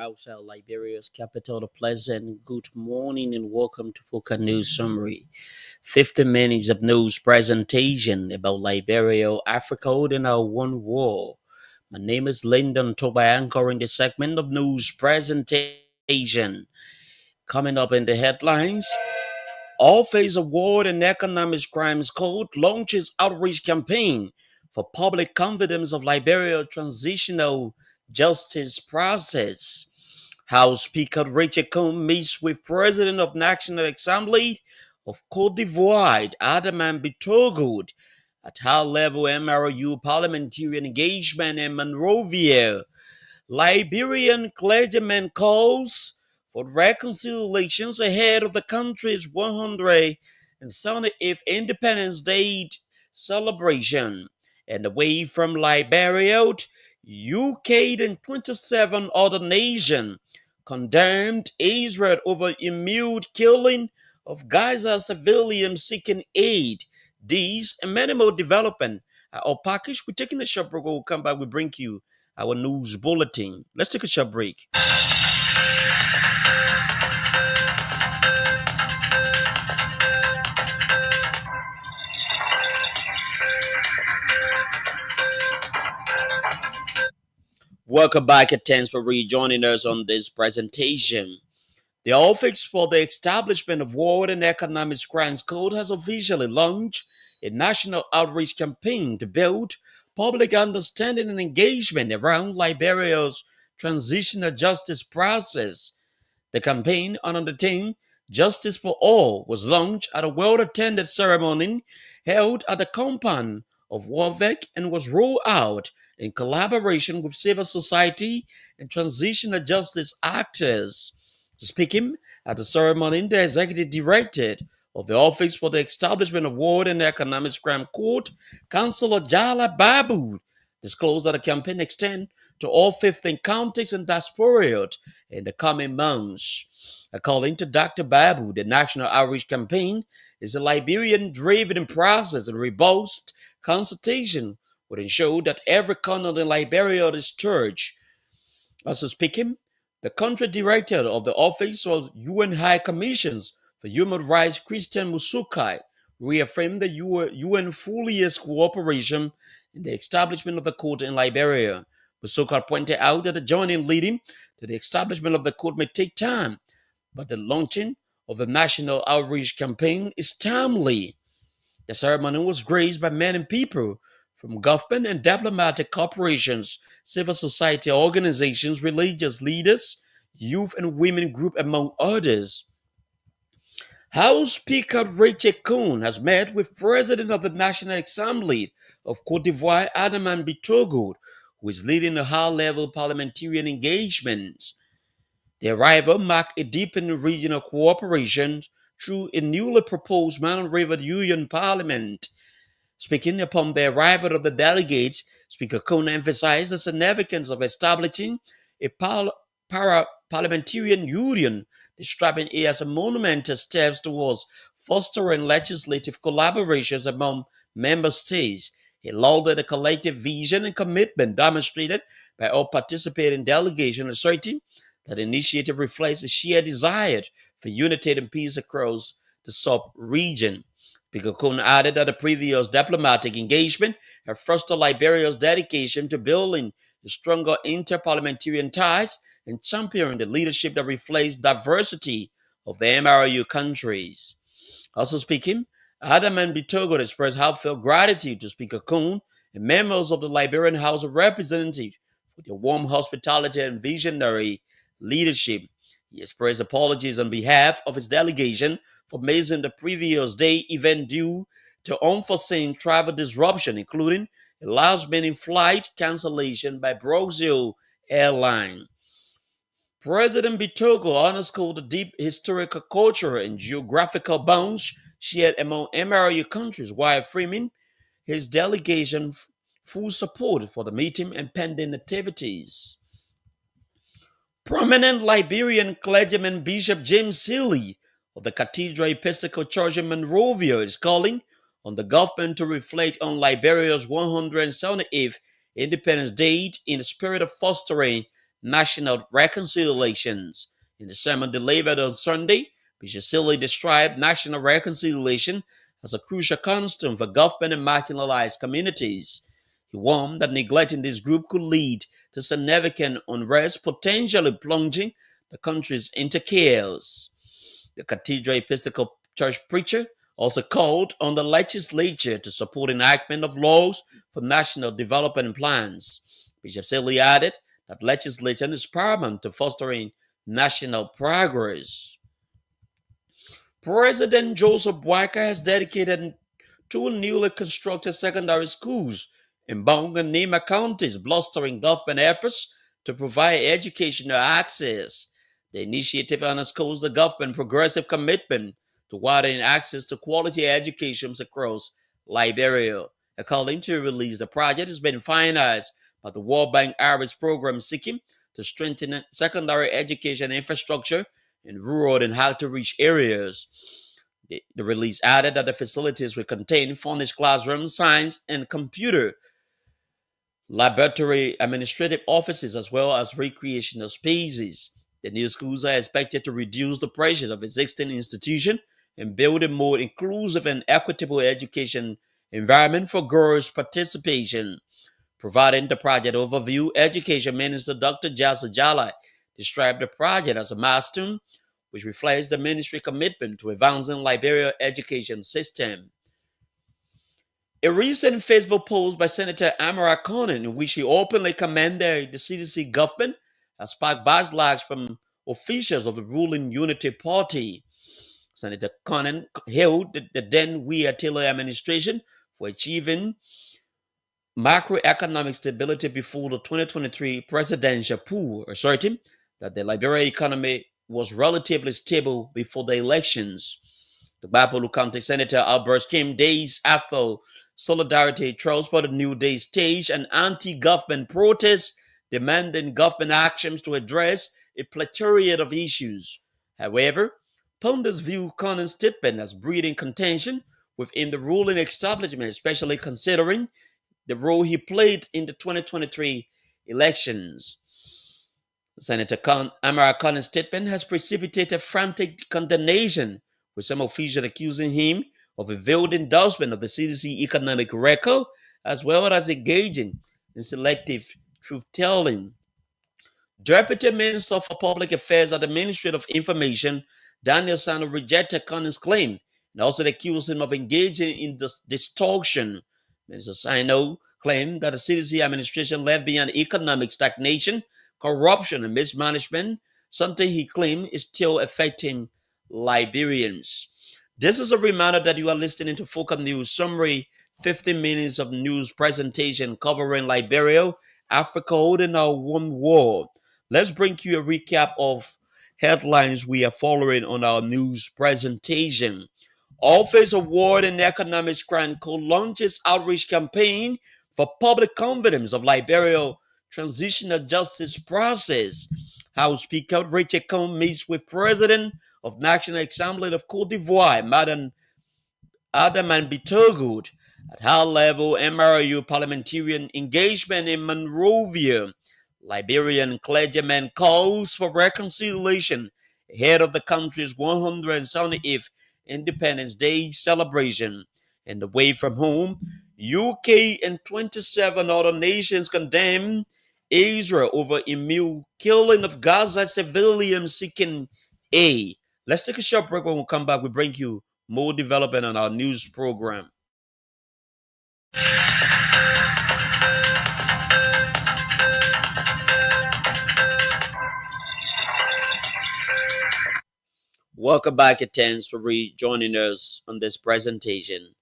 outside Liberia's capital, a pleasant good morning and welcome to Poker News Summary. 50 minutes of news presentation about Liberia, Africa, and our one war. My name is Lyndon Toba, anchoring the segment of news presentation. Coming up in the headlines, Office of War and Economic Crimes Code launches outreach campaign for public confidence of Liberia transitional justice process. House Speaker Richard Combs meets with President of National Assembly of Cote d'Ivoire, Adaman Bitogood, at high-level MRU parliamentary engagement in Monrovia. Liberian clergyman calls for reconciliations ahead of the country's 178th Independence Day celebration. And away from Liberia, UK and 27 other nations condemned Israel over immediate killing of Gaza civilians seeking aid. These and many more development are our package. We're taking a short break. We'll come back. We bring you our news bulletin. Let's take a short break. Welcome back, and thanks for rejoining us on this presentation. The Office for the Establishment of War and Economic Crimes Code has officially launched a national outreach campaign to build public understanding and engagement around Liberia's transitional justice process. The campaign under the theme Justice for All was launched at a well-attended ceremony held at the compound of Warwick and was rolled out in collaboration with civil society and transitional justice actors. Speaking at the ceremony, the executive director of the Office for the Establishment of War and Economic Crime Court, Councillor Jala Babu, disclosed that the campaign extends to all 15 counties and diaspora in the coming months. According to Dr. Babu, the National Outreach Campaign is a Liberian-driven process and robust consultation would ensure that every corner in Liberia is touched. Also speaking, the country director of the Office of UN High Commissions for Human Rights, Christian Musukai, reaffirmed the UN fulliest cooperation in the establishment of the court in Liberia. Musukai pointed out that the journey leading to the establishment of the court may take time, but the launching of the National Outreach Campaign is timely. The ceremony was graced by many people from government and diplomatic corporations, civil society organizations, religious leaders, youth and women group, among others. House Speaker Richard Combs has met with President of the National Assembly of Cote d'Ivoire, Adaman Bitogo, who is leading a high-level parliamentarian engagement. The arrival marked a deepened regional cooperation through a newly proposed Mountain River Union Parliament. Speaking upon the arrival of the delegates, Speaker Combs emphasized the significance of establishing a parliamentarian union, describing it as a monumental step towards fostering legislative collaborations among member states. He lauded the collective vision and commitment demonstrated by all participating delegations, asserting that the initiative reflects a shared desire for unity and peace across the sub-region. Speaker Combs added that the previous diplomatic engagement had fostered Liberia's dedication to building stronger interparliamentarian ties and championing the leadership that reflects diversity of the MRU countries. Also speaking, Adaman Bitogo expressed heartfelt gratitude to Speaker Combs and members of the Liberian House of Representatives for their warm hospitality and visionary leadership. He expressed apologies on behalf of his delegation for missing the previous day event due to unforeseen travel disruption, including a last-minute flight cancellation by Brussels Airlines. President Bitogo underscored the deep historical, cultural, and geographical bonds shared among MRU countries while affirming his delegation's full support for the meeting and pending activities. Prominent Liberian clergyman Bishop James Seeley of the Cathedral Episcopal Church in Monrovia is calling on the government to reflect on Liberia's 178th Independence Day in the spirit of fostering national reconciliations. In the sermon delivered on Sunday, Bishop Sealy described national reconciliation as a crucial cornerstone for government and marginalized communities. He warned that neglecting this group could lead to significant unrest, potentially plunging the countries into chaos. The Cathedral Episcopal Church preacher also called on the legislature to support enactment of laws for national development plans. Bishop Sealy added that legislation is paramount to fostering national progress. President Joseph Boakai has dedicated two newly constructed secondary schools in Bong and Nima counties, bolstering government efforts to provide educational access. The initiative underscores the government's progressive commitment to widening access to quality education across Liberia. According to a release, the project has been financed by the World Bank Aris program seeking to strengthen secondary education infrastructure in rural and hard-to-reach areas. The release added that the facilities will contain furnished classrooms, science and computer, laboratory, administrative offices, as well as recreational spaces. The new schools are expected to reduce the pressures of existing institutions and build a more inclusive and equitable education environment for girls' participation. Providing the project overview, Education Minister Dr. Jasa Jalai described the project as a milestone which reflects the ministry's commitment to advancing Liberia's education system. A recent Facebook post by Senator Amara Conan, in which he openly commended the CDC government, has sparked backlash from officials of the ruling Unity Party. Senator Conan hailed the then Weah Taylor administration for achieving macroeconomic stability before the 2023 presidential poll, asserting that the Liberian economy was relatively stable before the elections. The Bapolu County Senator Albert came days after Solidarity Transport New Day staged an anti-government protest demanding government actions to address a plethora of issues. However, pundits view Conan's statement as breeding contention within the ruling establishment, especially considering the role he played in the 2023 elections. Senator Amara Conan's statement has precipitated frantic condemnation, with some officials accusing him of a veiled endorsement of the CDC economic record, as well as engaging in selective truth-telling. Deputy Minister for Public Affairs at the Ministry of Information, Daniel Sano, rejected Conan's claim and also accused him of engaging in distortion. Minister Sano claimed that the CDC administration left behind economic stagnation, corruption, and mismanagement, something he claimed is still affecting Liberians. This is a reminder that you are listening to Focal News Summary, 15 minutes of news presentation covering Liberia, Africa holding our one war. Let's bring you a recap of headlines we are following on our news presentation. Office of World and Economic Grant Co launches outreach campaign for public confidence of Liberia transitional justice process. House Speaker Richard Combs meets with President of National Assembly of Cote d'Ivoire, Madam Adaman Bitogood, at high-level MRU parliamentarian engagement in Monrovia. Liberian clergyman calls for reconciliation ahead of the country's 178th Independence Day celebration. And away from home, UK and 27 other nations condemn Israel over immune killing of Gaza civilians seeking aid. Let's take a short break. When we come back, we bring you more development on our news program. Welcome back, and thanks for rejoining us on this presentation.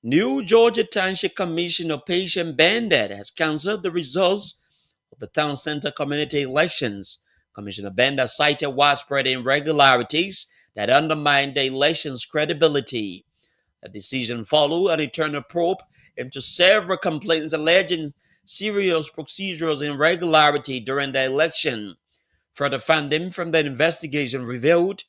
New Georgia Township Commissioner Patient Bandit has canceled the results of the town center community elections. Commissioner Bandit cited widespread irregularities that undermined the election's credibility. The decision followed an internal probe into several complaints alleging serious procedural irregularity during the election. Further findings from the investigation revealed